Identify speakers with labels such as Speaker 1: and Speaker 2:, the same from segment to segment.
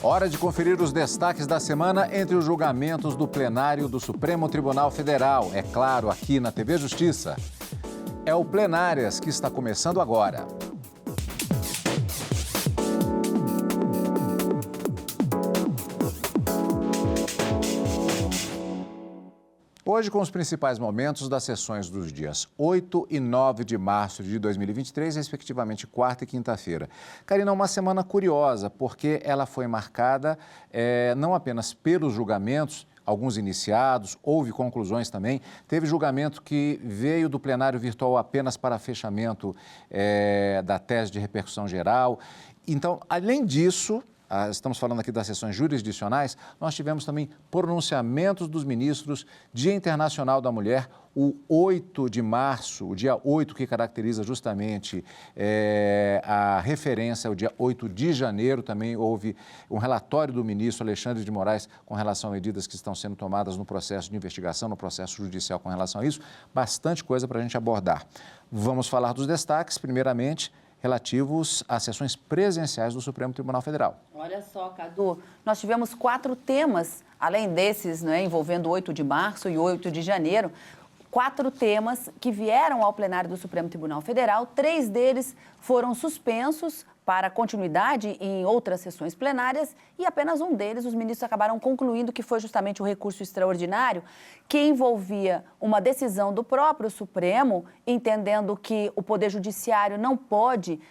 Speaker 1: Hora de conferir os destaques da semana entre os julgamentos do plenário do Supremo Tribunal Federal. É claro, aqui na TV Justiça. É o Plenárias que está começando agora. Hoje, com os principais momentos das sessões dos dias 8 e 9 de março de 2023, respectivamente quarta e quinta-feira. Karina, uma semana curiosa, porque ela foi marcada não apenas pelos julgamentos, alguns iniciados, houve conclusões também. Teve julgamento que veio do plenário virtual apenas para fechamento da tese de repercussão geral. Então, além disso, estamos falando aqui das sessões jurisdicionais, nós tivemos também pronunciamentos dos ministros, Dia Internacional da Mulher, o 8 de março, o dia 8 que caracteriza justamente a referência ao dia 8 de janeiro, também houve um relatório do ministro Alexandre de Moraes com relação a medidas que estão sendo tomadas no processo de investigação, no processo judicial com relação a isso, bastante coisa para a gente abordar. Vamos falar dos destaques, primeiramente, relativos às sessões presenciais do Supremo Tribunal Federal.
Speaker 2: Olha só, Cadu, nós tivemos 4 temas, além desses, envolvendo 8 de março e 8 de janeiro, 4 temas que vieram ao plenário do Supremo Tribunal Federal. 3 deles foram suspensos para continuidade em outras sessões plenárias e apenas um deles, os ministros acabaram concluindo que foi justamente o recurso extraordinário que envolvia uma decisão do próprio Supremo, entendendo que o Poder Judiciário não pode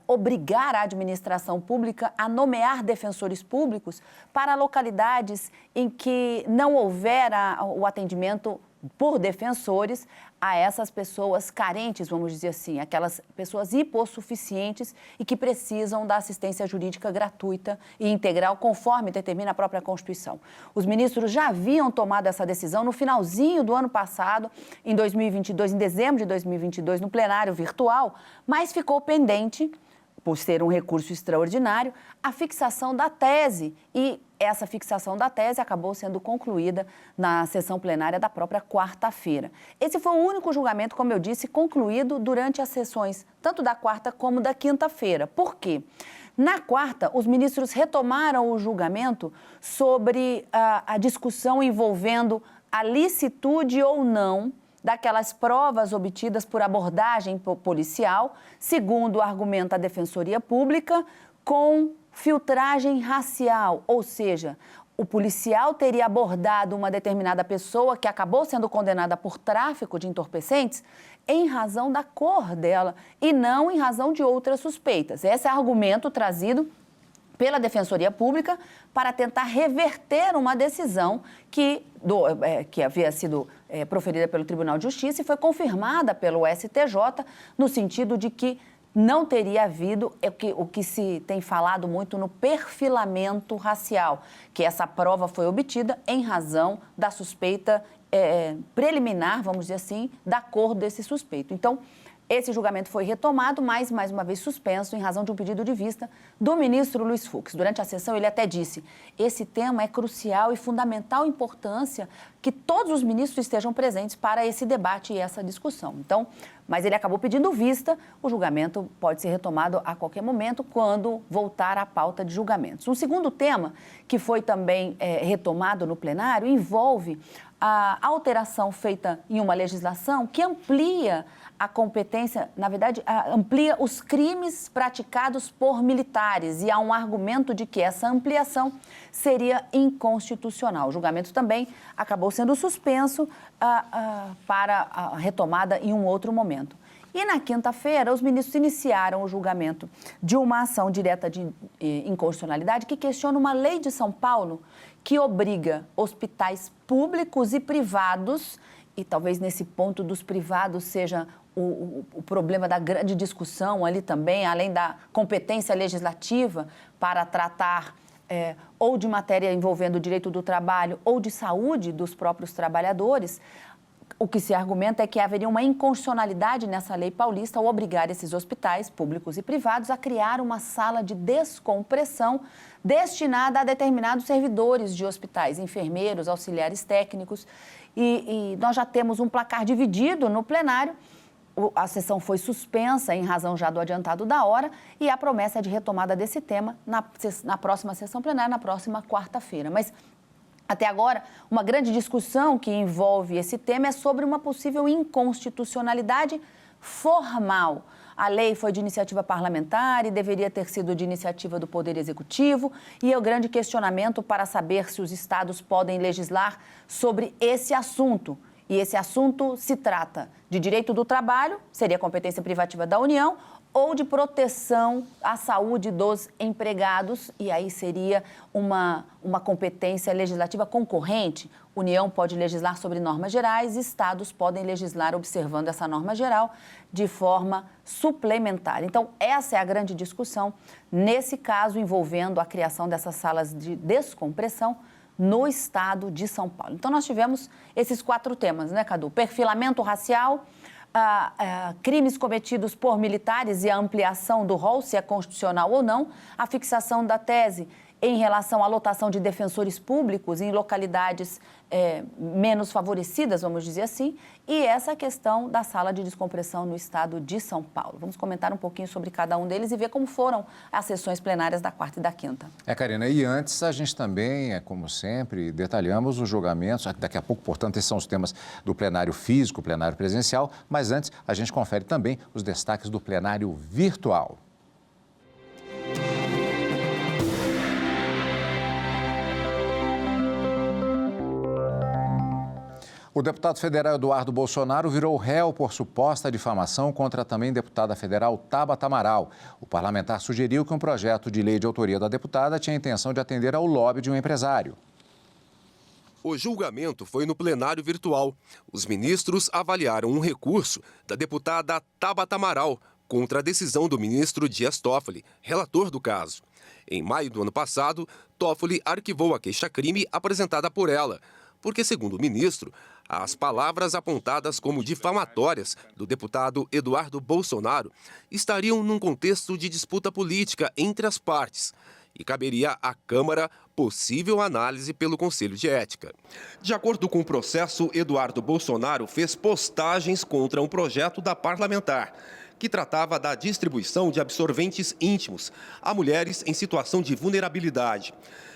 Speaker 2: obrigar a administração pública a nomear defensores públicos para localidades em que não houver o atendimento por defensores a essas pessoas carentes, vamos dizer assim, aquelas pessoas hipossuficientes e que precisam da assistência jurídica gratuita e integral, conforme determina a própria Constituição. Os ministros já haviam tomado essa decisão no finalzinho do ano passado, em 2022, em dezembro de 2022, no plenário virtual, mas ficou pendente, por ser um recurso extraordinário, a fixação da tese. E essa fixação da tese acabou sendo concluída na sessão plenária da própria quarta-feira. Esse foi o único julgamento, como eu disse, concluído durante as sessões, tanto da quarta como da quinta-feira. Por quê? Na quarta, os ministros retomaram o julgamento sobre a discussão envolvendo a licitude ou não daquelas provas obtidas por abordagem policial, segundo argumenta a Defensoria Pública, com filtragem racial, ou seja, o policial teria abordado uma determinada pessoa que acabou sendo condenada por tráfico de entorpecentes em razão da cor dela e não em razão de outras suspeitas. Esse é o argumento trazido pela Defensoria Pública para tentar reverter uma decisão que havia sido proferida pelo Tribunal de Justiça e foi confirmada pelo STJ no sentido de que não teria havido o que se tem falado muito no perfilamento racial, que essa prova foi obtida em razão da suspeita preliminar, vamos dizer assim, da cor desse suspeito. Então, esse julgamento foi retomado, mas, mais uma vez, suspenso em razão de um pedido de vista do ministro Luiz Fux. Durante a sessão, ele até disse, esse tema é crucial e fundamental importância que todos os ministros estejam presentes para esse debate e essa discussão. Então, mas ele acabou pedindo vista, o julgamento pode ser retomado a qualquer momento quando voltar à pauta de julgamentos. Um segundo tema que foi também retomado no plenário envolve a alteração feita em uma legislação que amplia a competência, na verdade, amplia os crimes praticados por militares e há um argumento de que essa ampliação seria inconstitucional. O julgamento também acabou sendo suspenso para a retomada em um outro momento. E na quinta-feira, os ministros iniciaram o julgamento de uma ação direta de inconstitucionalidade que questiona uma lei de São Paulo que obriga hospitais públicos e privados, e talvez nesse ponto dos privados seja o problema da grande discussão ali também, além da competência legislativa para tratar ou de matéria envolvendo o direito do trabalho ou de saúde dos próprios trabalhadores. O que se argumenta é que haveria uma inconstitucionalidade nessa lei paulista ao obrigar esses hospitais públicos e privados a criar uma sala de descompressão destinada a determinados servidores de hospitais, enfermeiros, auxiliares técnicos. E nós já temos um placar dividido no plenário A sessão foi suspensa em razão já do adiantado da hora e a promessa é de retomada desse tema na próxima sessão plenária, na próxima quarta-feira. Mas, até agora, uma grande discussão que envolve esse tema é sobre uma possível inconstitucionalidade formal. A lei foi de iniciativa parlamentar e deveria ter sido de iniciativa do Poder Executivo, e é o grande questionamento para saber se os estados podem legislar sobre esse assunto. E esse assunto se trata de direito do trabalho, seria competência privativa da União, ou de proteção à saúde dos empregados, e aí seria uma competência legislativa concorrente. União pode legislar sobre normas gerais, estados podem legislar observando essa norma geral de forma suplementar. Então, essa é a grande discussão, nesse caso envolvendo a criação dessas salas de descompressão no estado de São Paulo. Então, nós tivemos esses 4 temas, né, Cadu? Perfilamento racial, crimes cometidos por militares e a ampliação do rol, se é constitucional ou não, a fixação da tese em relação à lotação de defensores públicos em localidades menos favorecidas, vamos dizer assim, e essa questão da sala de descompressão no estado de São Paulo. Vamos comentar um pouquinho sobre cada um deles e ver como foram as sessões plenárias da quarta e da quinta.
Speaker 1: Karina, e antes a gente também, como sempre, detalhamos os julgamentos, daqui a pouco, portanto, esses são os temas do plenário físico, plenário presencial, mas antes a gente confere também os destaques do plenário virtual. O deputado federal Eduardo Bolsonaro virou réu por suposta difamação contra a também deputada federal Tabata Amaral. O parlamentar sugeriu que um projeto de lei de autoria da deputada tinha a intenção de atender ao lobby de um empresário.
Speaker 3: O julgamento foi no plenário virtual. Os ministros avaliaram um recurso da deputada Tabata Amaral contra a decisão do ministro Dias Toffoli, relator do caso. Em maio do ano passado, Toffoli arquivou a queixa-crime apresentada por ela, porque, segundo o ministro, as palavras apontadas como difamatórias do deputado Eduardo Bolsonaro estariam num contexto de disputa política entre as partes e caberia à Câmara possível análise pelo Conselho de Ética. De acordo com o processo, Eduardo Bolsonaro fez postagens contra um projeto da parlamentar que tratava da distribuição de absorventes íntimos a mulheres em situação de vulnerabilidade.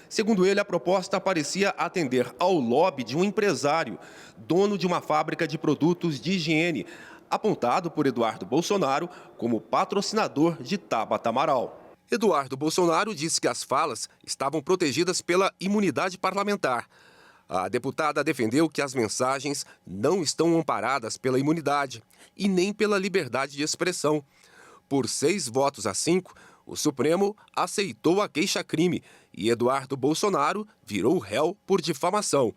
Speaker 3: Segundo ele, a proposta parecia atender ao lobby de um empresário, dono de uma fábrica de produtos de higiene, apontado por Eduardo Bolsonaro como patrocinador de Tabata Amaral. Eduardo Bolsonaro disse que as falas estavam protegidas pela imunidade parlamentar. A deputada defendeu que as mensagens não estão amparadas pela imunidade e nem pela liberdade de expressão. Por 6 votos a 5, o Supremo aceitou a queixa-crime e Eduardo Bolsonaro virou réu por difamação.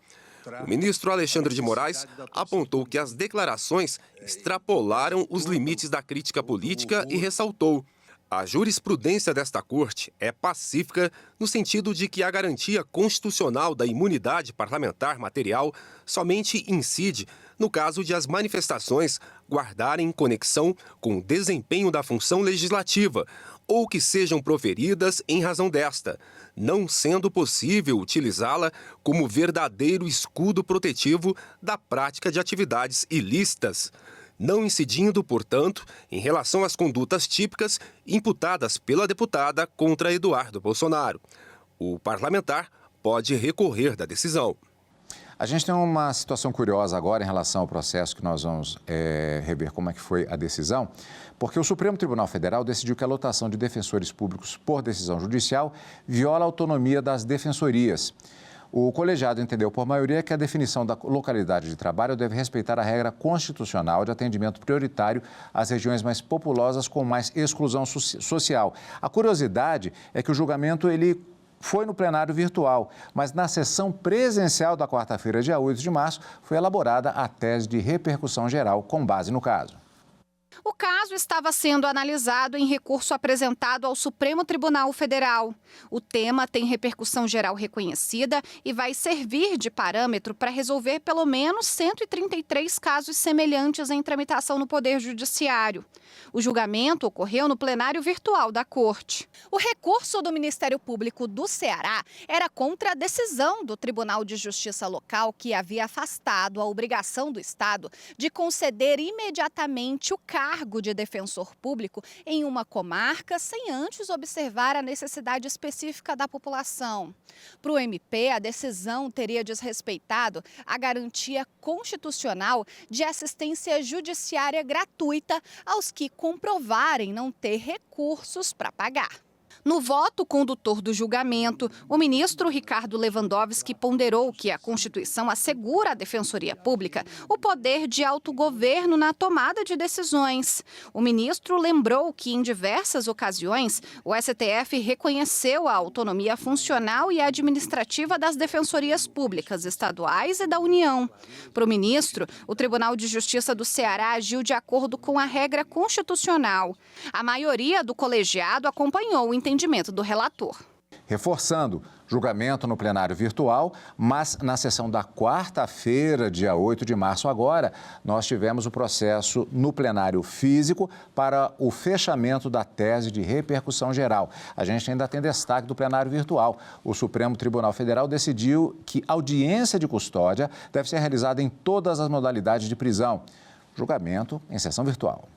Speaker 3: O ministro Alexandre de Moraes apontou que as declarações extrapolaram os limites da crítica política e ressaltou: a jurisprudência desta corte é pacífica no sentido de que a garantia constitucional da imunidade parlamentar material somente incide no caso de as manifestações guardarem conexão com o desempenho da função legislativa ou que sejam proferidas em razão desta, não sendo possível utilizá-la como verdadeiro escudo protetivo da prática de atividades ilícitas, não incidindo, portanto, em relação às condutas típicas imputadas pela deputada contra Eduardo Bolsonaro. O parlamentar pode recorrer da decisão.
Speaker 1: A gente tem uma situação curiosa agora em relação ao processo que nós vamos rever como é que foi a decisão, porque o Supremo Tribunal Federal decidiu que a lotação de defensores públicos por decisão judicial viola a autonomia das defensorias. O colegiado entendeu por maioria que a definição da localidade de trabalho deve respeitar a regra constitucional de atendimento prioritário às regiões mais populosas com mais exclusão social. A curiosidade é que o julgamento foi no plenário virtual, mas na sessão presencial da quarta-feira, dia 8 de março, foi elaborada a tese de repercussão geral com base no caso.
Speaker 4: O caso estava sendo analisado em recurso apresentado ao Supremo Tribunal Federal. O tema tem repercussão geral reconhecida e vai servir de parâmetro para resolver pelo menos 133 casos semelhantes em tramitação no Poder Judiciário. O julgamento ocorreu no plenário virtual da Corte. O recurso do Ministério Público do Ceará era contra a decisão do Tribunal de Justiça local que havia afastado a obrigação do Estado de conceder imediatamente o cargo de defensor público em uma comarca sem antes observar a necessidade específica da população. Para o MP, a decisão teria desrespeitado a garantia constitucional de assistência judiciária gratuita aos que comprovarem não ter recursos para pagar. No voto condutor do julgamento, o ministro Ricardo Lewandowski ponderou que a Constituição assegura à Defensoria Pública o poder de autogoverno na tomada de decisões. O ministro lembrou que, em diversas ocasiões, o STF reconheceu a autonomia funcional e administrativa das defensorias públicas estaduais e da União. Para o ministro, o Tribunal de Justiça do Ceará agiu de acordo com a regra constitucional. A maioria do colegiado acompanhou o entendimento do relator.
Speaker 1: Reforçando, julgamento no plenário virtual, mas na sessão da quarta-feira, dia 8 de março agora, nós tivemos o processo no plenário físico para o fechamento da tese de repercussão geral. A gente ainda tem destaque do plenário virtual. O Supremo Tribunal Federal decidiu que audiência de custódia deve ser realizada em todas as modalidades de prisão. Julgamento em sessão virtual.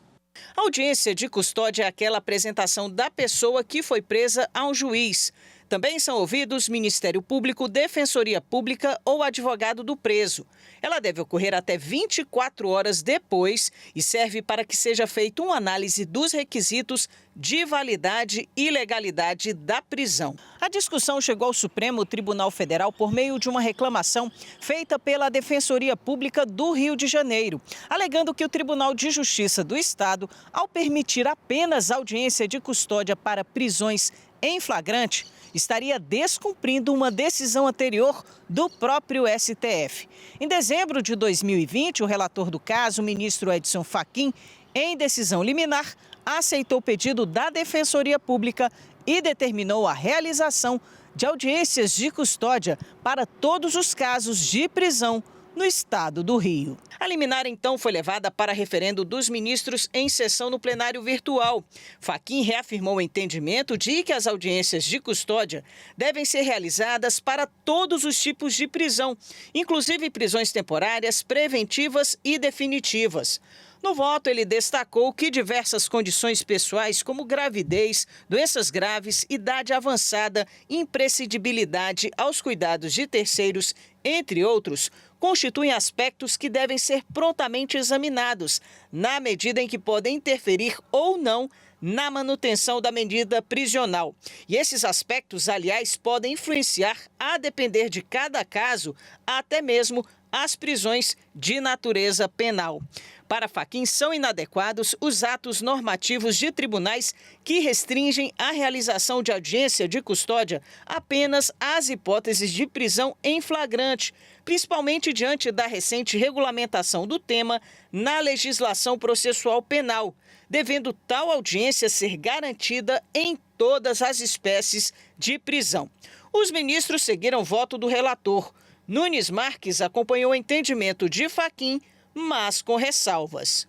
Speaker 5: A audiência de custódia é aquela apresentação da pessoa que foi presa a um juiz. Também são ouvidos Ministério Público, Defensoria Pública ou advogado do preso. Ela deve ocorrer até 24 horas depois e serve para que seja feita uma análise dos requisitos de validade e legalidade da prisão. A discussão chegou ao Supremo Tribunal Federal por meio de uma reclamação feita pela Defensoria Pública do Rio de Janeiro, alegando que o Tribunal de Justiça do Estado, ao permitir apenas audiência de custódia para prisões em flagrante, estaria descumprindo uma decisão anterior do próprio STF. Em dezembro de 2020, o relator do caso, o ministro Edson Fachin, em decisão liminar, aceitou o pedido da Defensoria Pública e determinou a realização de audiências de custódia para todos os casos de prisão no estado do Rio. A liminar, então, foi levada para referendo dos ministros em sessão no plenário virtual. Fachin reafirmou o entendimento de que as audiências de custódia devem ser realizadas para todos os tipos de prisão, inclusive prisões temporárias, preventivas e definitivas. No voto, ele destacou que diversas condições pessoais, como gravidez, doenças graves, idade avançada, imprescindibilidade aos cuidados de terceiros, entre outros, constituem aspectos que devem ser prontamente examinados, na medida em que podem interferir ou não na manutenção da medida prisional. E esses aspectos, aliás, podem influenciar, a depender de cada caso, até mesmo as prisões de natureza penal. Para Fachin, são inadequados os atos normativos de tribunais que restringem a realização de audiência de custódia apenas às hipóteses de prisão em flagrante, principalmente diante da recente regulamentação do tema na legislação processual penal, devendo tal audiência ser garantida em todas as espécies de prisão. Os ministros seguiram o voto do relator. Nunes Marques acompanhou o entendimento de Fachin, mas com ressalvas.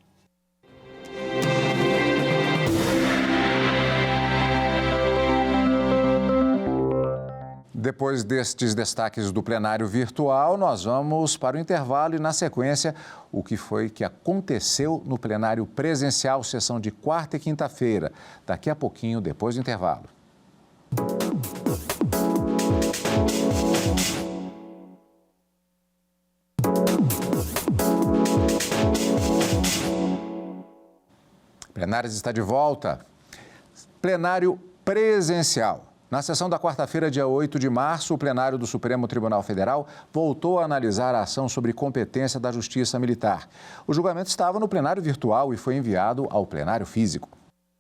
Speaker 1: Depois destes destaques do plenário virtual, nós vamos para o intervalo e, na sequência, o que foi que aconteceu no plenário presencial, sessão de quarta e quinta-feira. Daqui a pouquinho, depois do intervalo. Plenários está de volta. Plenário presencial. Na sessão da quarta-feira, dia 8 de março, o plenário do Supremo Tribunal Federal voltou a analisar a ação sobre competência da Justiça Militar. O julgamento estava no plenário virtual e foi enviado ao plenário físico.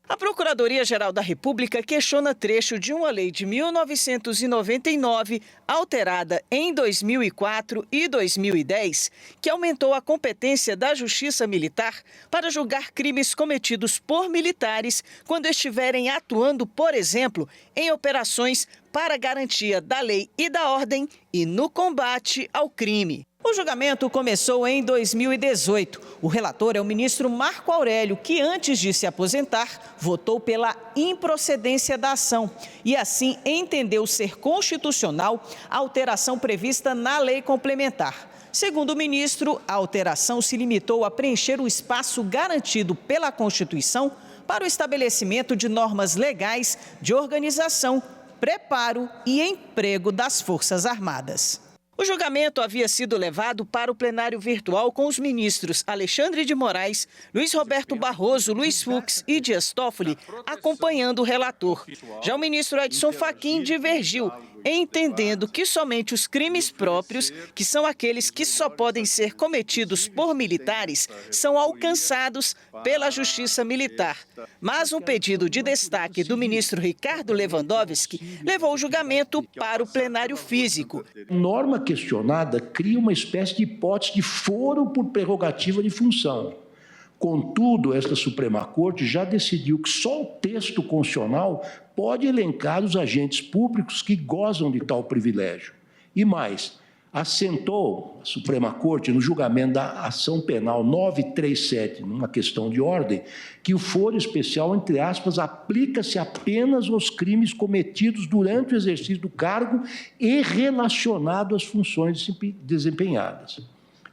Speaker 5: A Procuradoria-Geral da República questiona trecho de uma lei de 1999, alterada em 2004 e 2010, que aumentou a competência da Justiça Militar para julgar crimes cometidos por militares quando estiverem atuando, por exemplo, em operações para garantia da lei e da ordem e no combate ao crime. O julgamento começou em 2018. O relator é o ministro Marco Aurélio, que antes de se aposentar, votou pela improcedência da ação e assim entendeu ser constitucional a alteração prevista na lei complementar. Segundo o ministro, a alteração se limitou a preencher o espaço garantido pela Constituição para o estabelecimento de normas legais de organização, preparo e emprego das Forças Armadas. O julgamento havia sido levado para o plenário virtual com os ministros Alexandre de Moraes, Luiz Roberto Barroso, Luiz Fux e Dias Toffoli acompanhando o relator. Já o ministro Edson Fachin divergiu, entendendo que somente os crimes próprios, que são aqueles que só podem ser cometidos por militares, são alcançados pela Justiça Militar. Mas um pedido de destaque do ministro Ricardo Lewandowski levou o julgamento para o plenário físico.
Speaker 6: Norma questionada cria uma espécie de hipótese de foro por prerrogativa de função. Contudo, esta Suprema Corte já decidiu que só o texto constitucional pode elencar os agentes públicos que gozam de tal privilégio. E mais, assentou a Suprema Corte no julgamento da ação penal 937, numa questão de ordem, que o foro especial, entre aspas, aplica-se apenas aos crimes cometidos durante o exercício do cargo e relacionado às funções desempenhadas.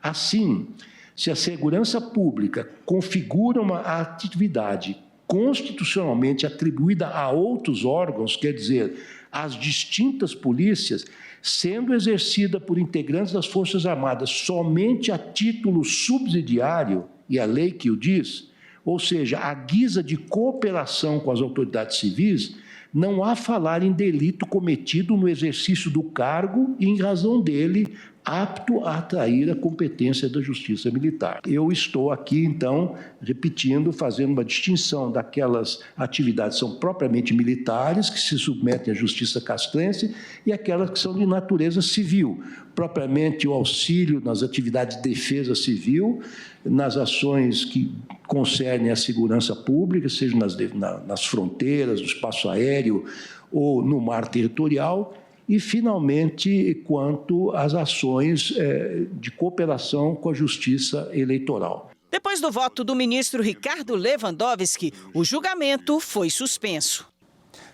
Speaker 6: Assim, se a segurança pública configura uma atividade constitucionalmente atribuída a outros órgãos, quer dizer, às distintas polícias, sendo exercida por integrantes das Forças Armadas somente a título subsidiário, e a lei que o diz, ou seja, à guisa de cooperação com as autoridades civis, não há falar em delito cometido no exercício do cargo e, em razão dele, apto a atrair a competência da Justiça Militar. Eu estou aqui, então, repetindo, fazendo uma distinção daquelas atividades que são propriamente militares, que se submetem à Justiça castrense, e aquelas que são de natureza civil, propriamente o auxílio nas atividades de defesa civil, nas ações que concernem a segurança pública, seja nas fronteiras, no espaço aéreo ou no mar territorial, e, finalmente, quanto às ações de cooperação com a Justiça Eleitoral.
Speaker 5: Depois do voto do ministro Ricardo Lewandowski, o julgamento foi suspenso.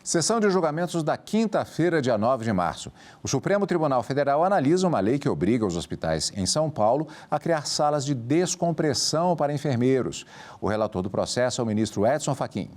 Speaker 1: Sessão de julgamentos da quinta-feira, dia 9 de março. O Supremo Tribunal Federal analisa uma lei que obriga os hospitais em São Paulo a criar salas de descompressão para enfermeiros. O relator do processo é o ministro Edson Fachin.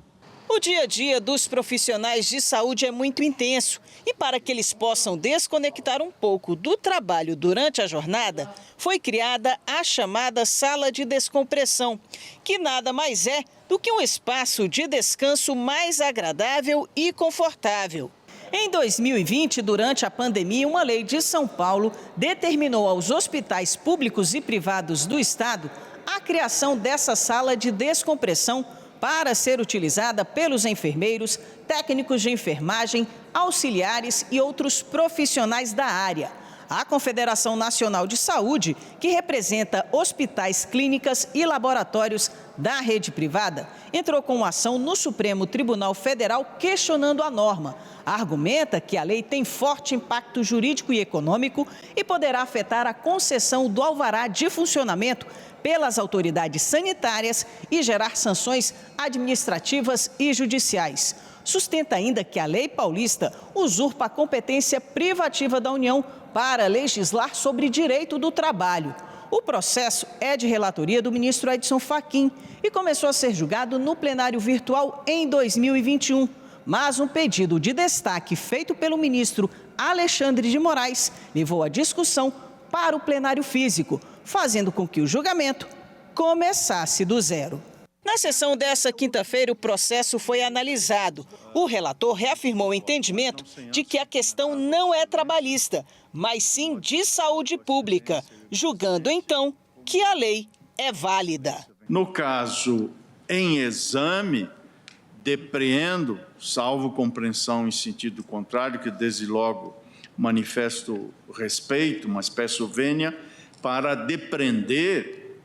Speaker 5: O dia a dia dos profissionais de saúde é muito intenso e para que eles possam desconectar um pouco do trabalho durante a jornada, foi criada a chamada sala de descompressão, que nada mais é do que um espaço de descanso mais agradável e confortável. Em 2020, durante a pandemia, uma lei de São Paulo determinou aos hospitais públicos e privados do estado a criação dessa sala de descompressão para ser utilizada pelos enfermeiros, técnicos de enfermagem, auxiliares e outros profissionais da área. A Confederação Nacional de Saúde, que representa hospitais, clínicas e laboratórios da rede privada, entrou com ação no Supremo Tribunal Federal questionando a norma. Argumenta que a lei tem forte impacto jurídico e econômico e poderá afetar a concessão do alvará de funcionamento pelas autoridades sanitárias e gerar sanções administrativas e judiciais. Sustenta ainda que a lei paulista usurpa a competência privativa da União para legislar sobre direito do trabalho. O processo é de relatoria do ministro Edson Fachin e começou a ser julgado no plenário virtual em 2021. Mas um pedido de destaque feito pelo ministro Alexandre de Moraes levou a discussão para o plenário físico, fazendo com que o julgamento começasse do zero. Na sessão dessa quinta-feira, o processo foi analisado. O relator reafirmou o entendimento de que a questão não é trabalhista, mas sim de saúde pública, julgando então que a lei é válida.
Speaker 7: No caso em exame, depreendo, salvo compreensão em sentido contrário, que desde logo manifesto respeito, mas peço vênia, para depreender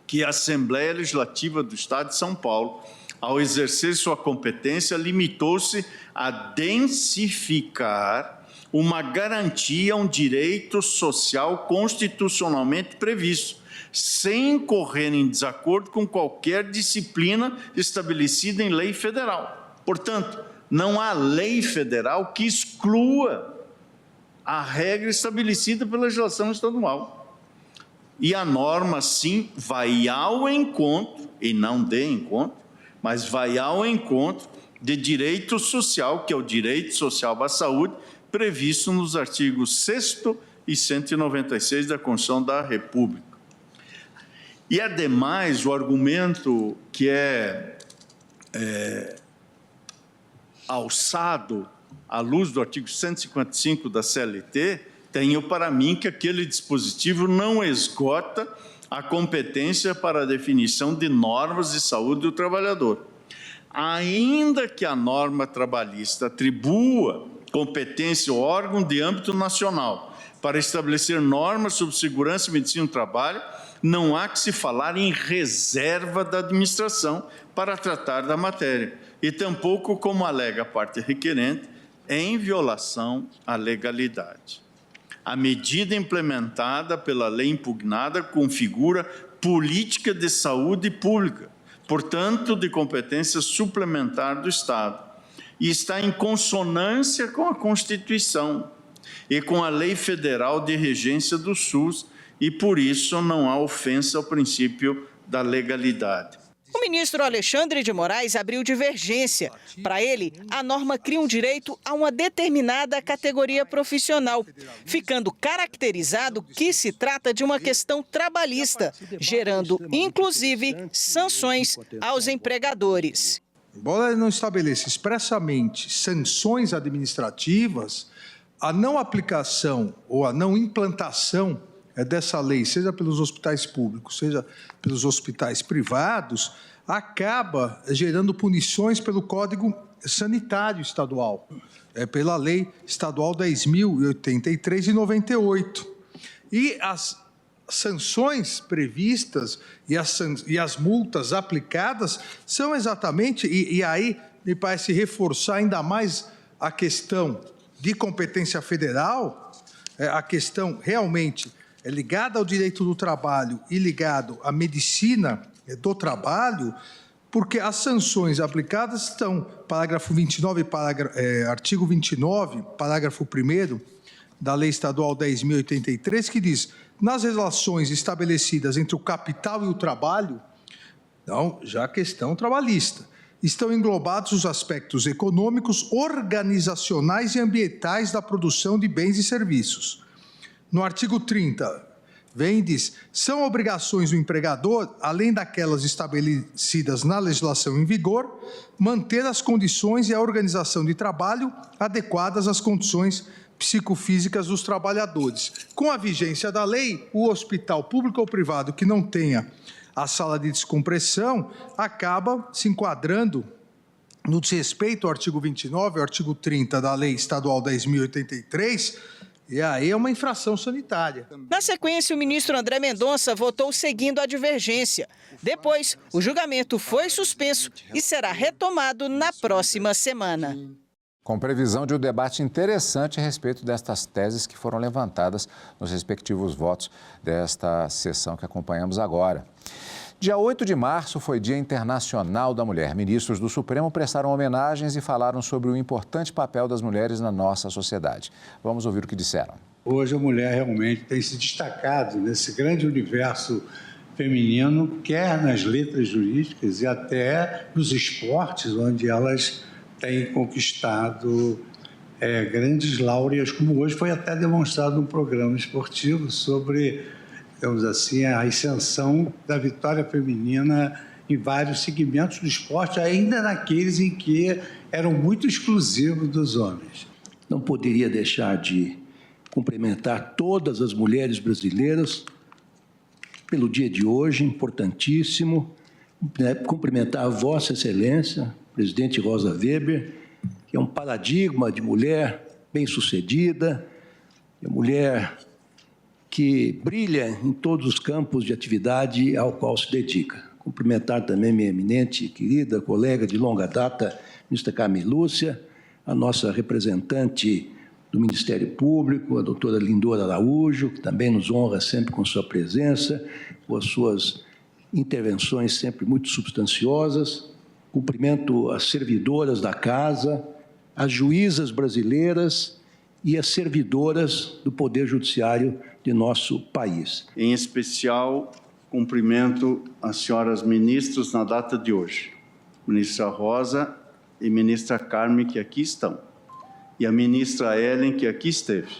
Speaker 7: que a Assembleia Legislativa do Estado de São Paulo, ao exercer sua competência, limitou-se a densificar uma garantia, um direito social constitucionalmente previsto, sem incorrer em desacordo com qualquer disciplina estabelecida em lei federal. Portanto, não há lei federal que exclua a regra estabelecida pela legislação estadual. E a norma, sim, vai ao encontro, e não de encontro, mas vai ao encontro de direito social, que é o direito social à saúde, previsto nos artigos 6º e 196 da Constituição da República. E, ademais, o argumento que é alçado à luz do artigo 155 da CLT, tenho para mim que aquele dispositivo não esgota a competência para a definição de normas de saúde do trabalhador. Ainda que a norma trabalhista atribua competência ao órgão de âmbito nacional para estabelecer normas sobre segurança e medicina do trabalho, não há que se falar em reserva da administração para tratar da matéria, e tampouco, como alega a parte requerente, em violação à legalidade. A medida implementada pela lei impugnada configura política de saúde pública, portanto, de competência suplementar do Estado, e está em consonância com a Constituição e com a Lei Federal de Regência do SUS, e por isso não há ofensa ao princípio da legalidade.
Speaker 5: O ministro Alexandre de Moraes abriu divergência. Para ele, a norma cria um direito a uma determinada categoria profissional, ficando caracterizado que se trata de uma questão trabalhista, gerando, inclusive, sanções aos empregadores.
Speaker 8: Embora ele não estabeleça expressamente sanções administrativas, a não aplicação ou a não implantação dessa lei, seja pelos hospitais públicos, seja pelos hospitais privados, acaba gerando punições pelo Código Sanitário Estadual, pela Lei Estadual 10.083 de 98. E as sanções previstas e as multas aplicadas são exatamente, e aí me parece reforçar ainda mais a questão de competência federal, a questão realmente ligada ao direito do trabalho e ligado à medicina do trabalho, porque as sanções aplicadas estão, parágrafo 29, artigo 29, parágrafo 1º da Lei Estadual 10.083, que diz: nas relações estabelecidas entre o capital e o trabalho, não, já a questão trabalhista, estão englobados os aspectos econômicos, organizacionais e ambientais da produção de bens e serviços. No artigo 30, vem e diz: são obrigações do empregador, além daquelas estabelecidas na legislação em vigor, manter as condições e a organização de trabalho adequadas às condições psicofísicas dos trabalhadores. Com a vigência da lei, o hospital público ou privado que não tenha a sala de descompressão acaba se enquadrando no desrespeito ao artigo 29, ao artigo 30 da Lei Estadual 10.083, e aí é uma infração sanitária.
Speaker 5: Na sequência, o ministro André Mendonça votou seguindo a divergência. Depois, o julgamento foi suspenso e será retomado na próxima semana.
Speaker 1: Com previsão de um debate interessante a respeito destas teses que foram levantadas nos respectivos votos desta sessão que acompanhamos agora. Dia 8 de março foi Dia Internacional da Mulher. Ministros do Supremo prestaram homenagens e falaram sobre o importante papel das mulheres na nossa sociedade. Vamos ouvir o que disseram.
Speaker 9: Hoje a mulher realmente tem se destacado nesse grande universo feminino, quer nas letras jurídicas e até nos esportes, onde elas têm conquistado grandes láureas, como hoje foi até demonstrado num programa esportivo sobre, digamos assim, a ascensão da vitória feminina em vários segmentos do esporte, ainda naqueles em que eram muito exclusivos dos homens.
Speaker 6: Não poderia deixar de cumprimentar todas as mulheres brasileiras pelo dia de hoje, importantíssimo, cumprimentar a Vossa Excelência, presidente Rosa Weber, que é um paradigma de mulher bem-sucedida, de mulher que brilha em todos os campos de atividade ao qual se dedica. Cumprimentar também minha eminente, querida colega de longa data, ministra Carmen Lúcia, a nossa representante do Ministério Público, a doutora Lindora Araújo, que também nos honra sempre com sua presença, com as suas intervenções sempre muito substanciosas. Cumprimento as servidoras da casa, as juízas brasileiras e as servidoras do Poder Judiciário de nosso país.
Speaker 7: Em especial, cumprimento as senhoras ministras na data de hoje, ministra Rosa e ministra Carmen, que aqui estão, e a ministra Ellen, que aqui esteve.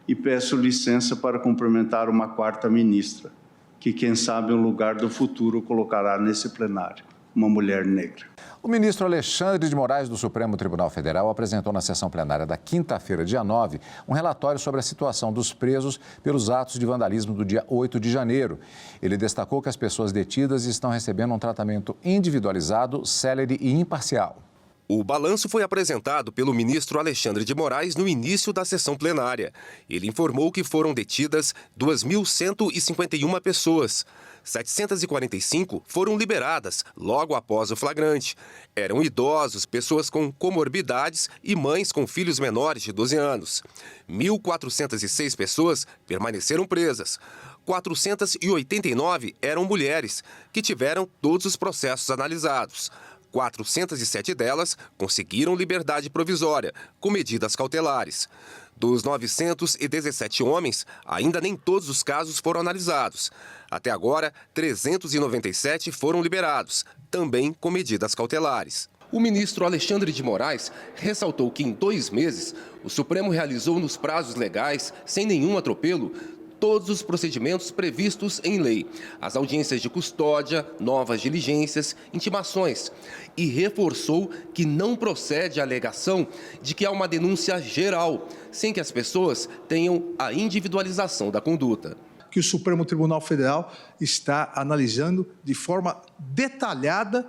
Speaker 7: E peço licença para cumprimentar uma quarta ministra, que quem sabe o lugar do futuro colocará nesse plenário, uma mulher negra.
Speaker 1: O ministro Alexandre de Moraes, do Supremo Tribunal Federal, apresentou na sessão plenária da quinta-feira, dia 9, um relatório sobre a situação dos presos pelos atos de vandalismo do dia 8 de janeiro. Ele destacou que as pessoas detidas estão recebendo um tratamento individualizado, célere e imparcial.
Speaker 3: O balanço foi apresentado pelo ministro Alexandre de Moraes no início da sessão plenária. Ele informou que foram detidas 2.151 pessoas. 745 foram liberadas logo após o flagrante. Eram idosos, pessoas com comorbidades e mães com filhos menores de 12 anos. 1.406 pessoas permaneceram presas. 489 eram mulheres, que tiveram todos os processos analisados. 407 delas conseguiram liberdade provisória, com medidas cautelares. Dos 917 homens, ainda nem todos os casos foram analisados. Até agora, 397 foram liberados, também com medidas cautelares. O ministro Alexandre de Moraes ressaltou que em 2 meses, o Supremo realizou nos prazos legais, sem nenhum atropelo, todos os procedimentos previstos em lei, as audiências de custódia, novas diligências, intimações, e reforçou que não procede a alegação de que há uma denúncia geral, sem que as pessoas tenham a individualização da conduta.
Speaker 8: Que o Supremo Tribunal Federal está analisando de forma detalhada,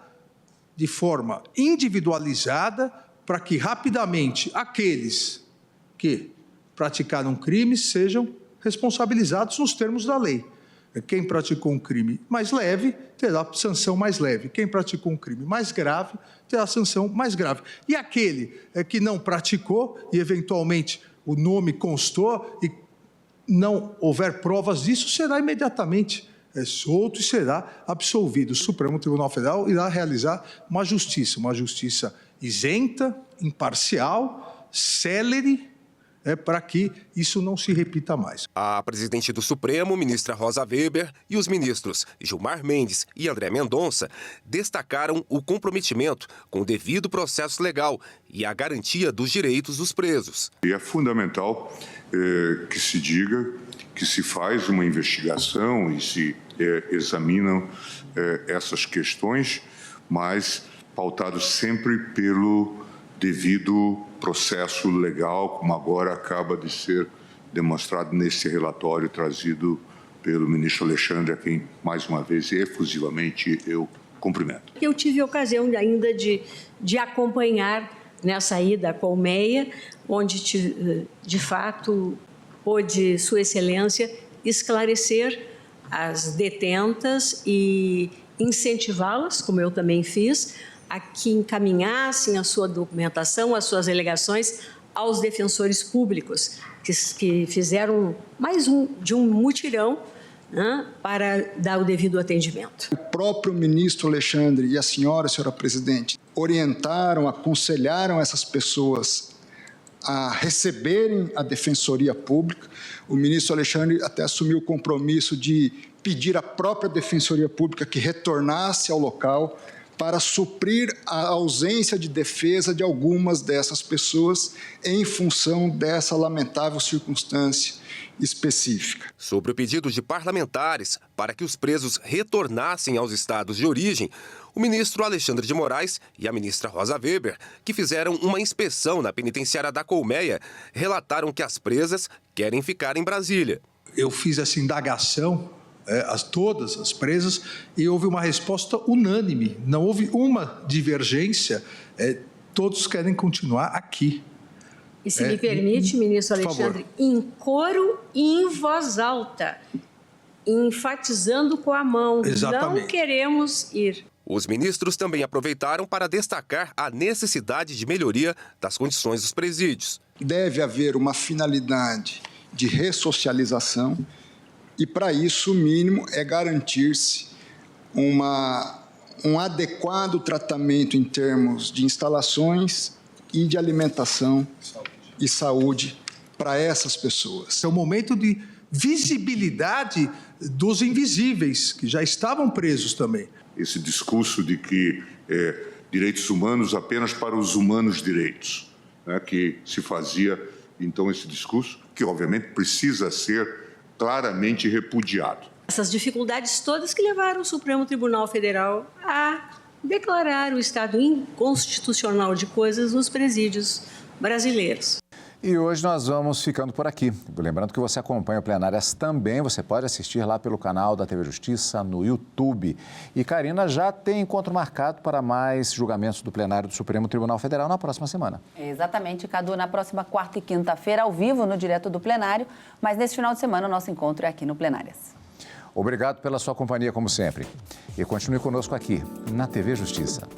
Speaker 8: de forma individualizada, para que rapidamente aqueles que praticaram crimes sejam responsabilizados nos termos da lei. Quem praticou um crime mais leve terá sanção mais leve. Quem praticou um crime mais grave terá sanção mais grave. E aquele que não praticou e eventualmente o nome constou e não houver provas disso, será imediatamente solto e será absolvido. O Supremo Tribunal Federal irá realizar uma justiça isenta, imparcial, célere, para que isso não se repita mais.
Speaker 3: A presidente do Supremo, ministra Rosa Weber, e os ministros Gilmar Mendes e André Mendonça destacaram o comprometimento com o devido processo legal e a garantia dos direitos dos presos.
Speaker 10: E é fundamental que se diga que se faz uma investigação e se examinam essas questões, mas pautados sempre pelo devido processo legal, como agora acaba de ser demonstrado nesse relatório trazido pelo ministro Alexandre, a quem, mais uma vez, efusivamente eu cumprimento.
Speaker 11: Eu tive a ocasião ainda de acompanhar nessa ida à Colmeia, onde, de fato, pôde Sua Excelência esclarecer as detentas e incentivá-las, como eu também fiz, a que encaminhassem a sua documentação, as suas alegações aos defensores públicos, que fizeram mais um mutirão, né, para dar o devido atendimento.
Speaker 12: O próprio ministro Alexandre e a senhora presidente, orientaram, aconselharam essas pessoas a receberem a Defensoria Pública. O ministro Alexandre até assumiu o compromisso de pedir à própria Defensoria Pública que retornasse ao local para suprir a ausência de defesa de algumas dessas pessoas em função dessa lamentável circunstância específica.
Speaker 3: Sobre o pedido de parlamentares para que os presos retornassem aos estados de origem, o ministro Alexandre de Moraes e a ministra Rosa Weber, que fizeram uma inspeção na penitenciária da Colmeia, relataram que as presas querem ficar em Brasília.
Speaker 8: Eu fiz essa indagação todas as presas, e houve uma resposta unânime, não houve uma divergência, todos querem continuar aqui.
Speaker 11: E se me permite, ministro
Speaker 8: por
Speaker 11: Alexandre,
Speaker 8: favor.
Speaker 11: em coro e em voz alta, enfatizando com a mão,
Speaker 8: Exatamente.
Speaker 11: não queremos ir.
Speaker 3: Os ministros também aproveitaram para destacar a necessidade de melhoria das condições dos presídios.
Speaker 12: Deve haver uma finalidade de ressocialização e, para isso, o mínimo é garantir-se um adequado tratamento em termos de instalações e de alimentação e saúde para essas pessoas.
Speaker 8: É um momento de visibilidade dos invisíveis, que já estavam presos também.
Speaker 10: Esse discurso de que direitos humanos apenas para os humanos direitos, né, que se fazia, então, esse discurso, que obviamente precisa ser claramente repudiado.
Speaker 11: Essas dificuldades todas que levaram o Supremo Tribunal Federal a declarar o estado inconstitucional de coisas nos presídios brasileiros.
Speaker 1: E hoje nós vamos ficando por aqui. Lembrando que você acompanha o Plenárias também, você pode assistir lá pelo canal da TV Justiça no YouTube. E Karina já tem encontro marcado para mais julgamentos do plenário do Supremo Tribunal Federal na próxima semana.
Speaker 2: Exatamente, Cadu, na próxima quarta e quinta-feira, ao vivo, no Direto do Plenário. Mas nesse final de semana, o nosso encontro é aqui no Plenárias.
Speaker 1: Obrigado pela sua companhia, como sempre. E continue conosco aqui, na TV Justiça.